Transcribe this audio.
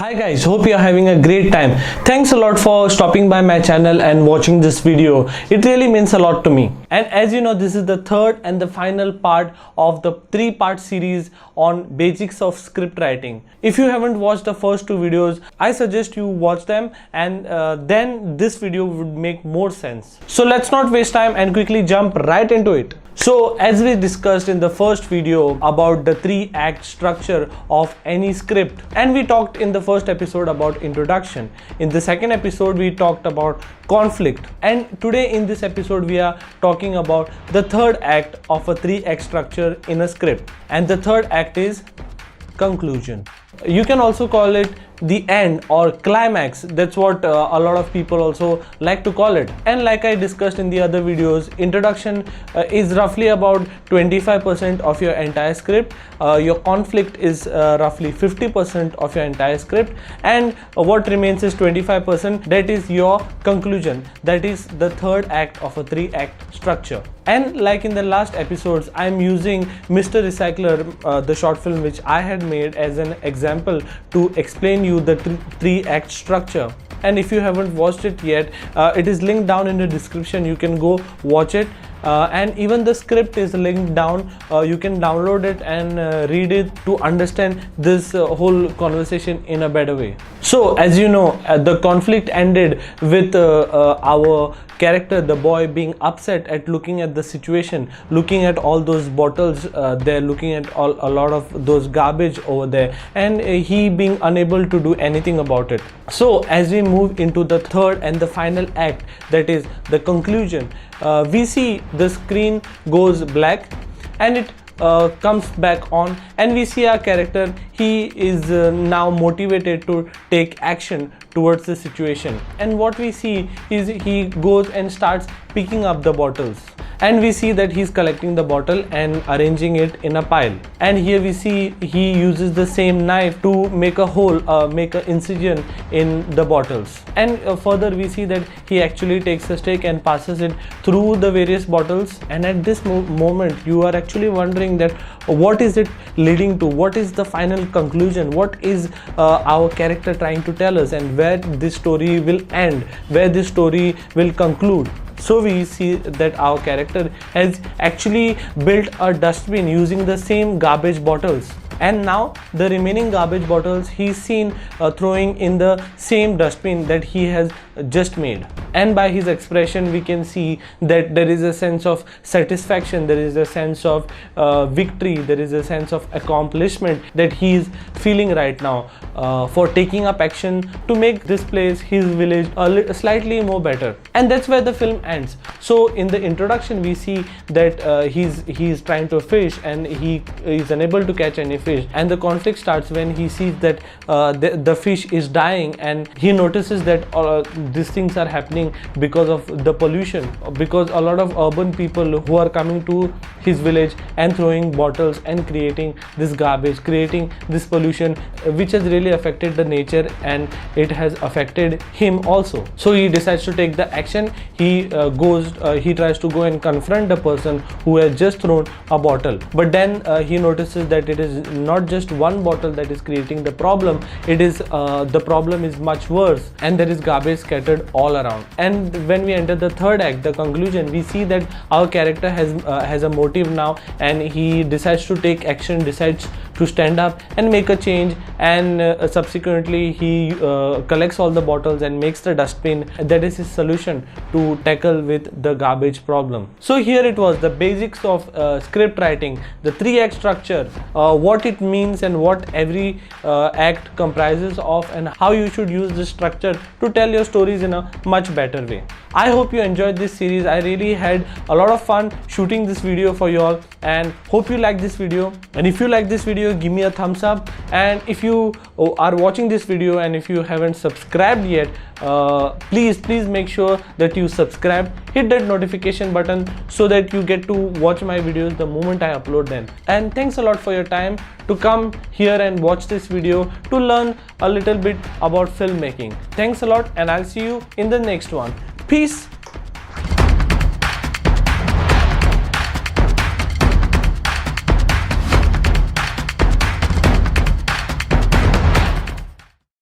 Hi guys, hope you are having a great time. Thanks a lot for stopping by my channel and watching this video. It really means a lot to me. And as you know, this is the third and the final part of the three-part series on basics of script writing. If you haven't watched the first two videos, I suggest you watch them, and then this video would make more sense. So let's not waste time and quickly jump right into it. So as we discussed in the first video about the three-act structure of any script, and we talked in the first episode about introduction. In the second episode we talked about conflict, and today in this episode we are talking about the third act of a three-act structure in a script, and the third act is conclusion. You can also call it the end or climax. That's what a lot of people also like to call it. And like I discussed in the other videos, introduction is roughly about 25% of your entire script. Your conflict is roughly 50% of your entire script, and what remains is 25%. That is your conclusion. That is the third act of a three-act structure. And like in the last episodes, I'm using Mr. Recycler, the short film which I had made, as an example to explain you the three-act structure. And if you haven't watched it yet, it is linked down in the description. You can go watch it, and even the script is linked down. You can download it and read it to understand this whole conversation in a better way. So as you know, the conflict ended with our character, the boy, being upset at looking at the situation, looking at all those bottles there, looking at a lot of those garbage over there, and he being unable to do anything about it. So as we move into the third and the final act, that is the conclusion, we see the screen goes black and it comes back on, and we see our character. He is now motivated to take action towards the situation, and what we see is he goes and starts picking up the bottles, and we see that he's collecting the bottle and arranging it in a pile. And here we see he uses the same knife to make a hole, make an incision in the bottles. And further we see that he actually takes a stick and passes it through the various bottles. And at this moment you are actually wondering that what is it leading to, what is the final conclusion, what is our character trying to tell us, and where this story will end, where this story will conclude. So we see that our character has actually built a dustbin using the same garbage bottles, and now the remaining garbage bottles he's seen throwing in the same dustbin that he has just made. And by his expression we can see that there is a sense of satisfaction, there is a sense of victory, there is a sense of accomplishment that he is feeling right now for taking up action to make this place, his village, slightly more better. And that's where the film ends. So in the introduction we see that he's trying to fish and he is unable to catch any fish, and the conflict starts when he sees that the fish is dying, and he notices that these things are happening because of the pollution, because a lot of urban people who are coming to his village and throwing bottles and creating this garbage, creating this pollution, which has really affected the nature, and it has affected him also. So he decides to take the action. He tries to go and confront the person who has just thrown a bottle, but then he notices that it is not just one bottle that is creating the problem. It is the problem is much worse, and there is garbage scattered all around. And when we enter the third act, the conclusion, we see that our character has a motive now, and he decides to take action, decides to stand up and make a change, and subsequently he collects all the bottles and makes the dustbin. That is his solution to tackle with the garbage problem. So here it was the basics of script writing, the three-act structure, what it means and what every act comprises of, and how you should use this structure to tell your stories in a much better way. I hope you enjoyed this series. I really had a lot of fun shooting this video for you all, and hope you like this video. And if you like this video, give me a thumbs up. And if you are watching this video and if you haven't subscribed yet, please make sure that you subscribe, hit that notification button so that you get to watch my videos the moment I upload them. And thanks a lot for your time to come here and watch this video to learn a little bit about filmmaking. Thanks a lot, and I'll see you in the next one. Peace.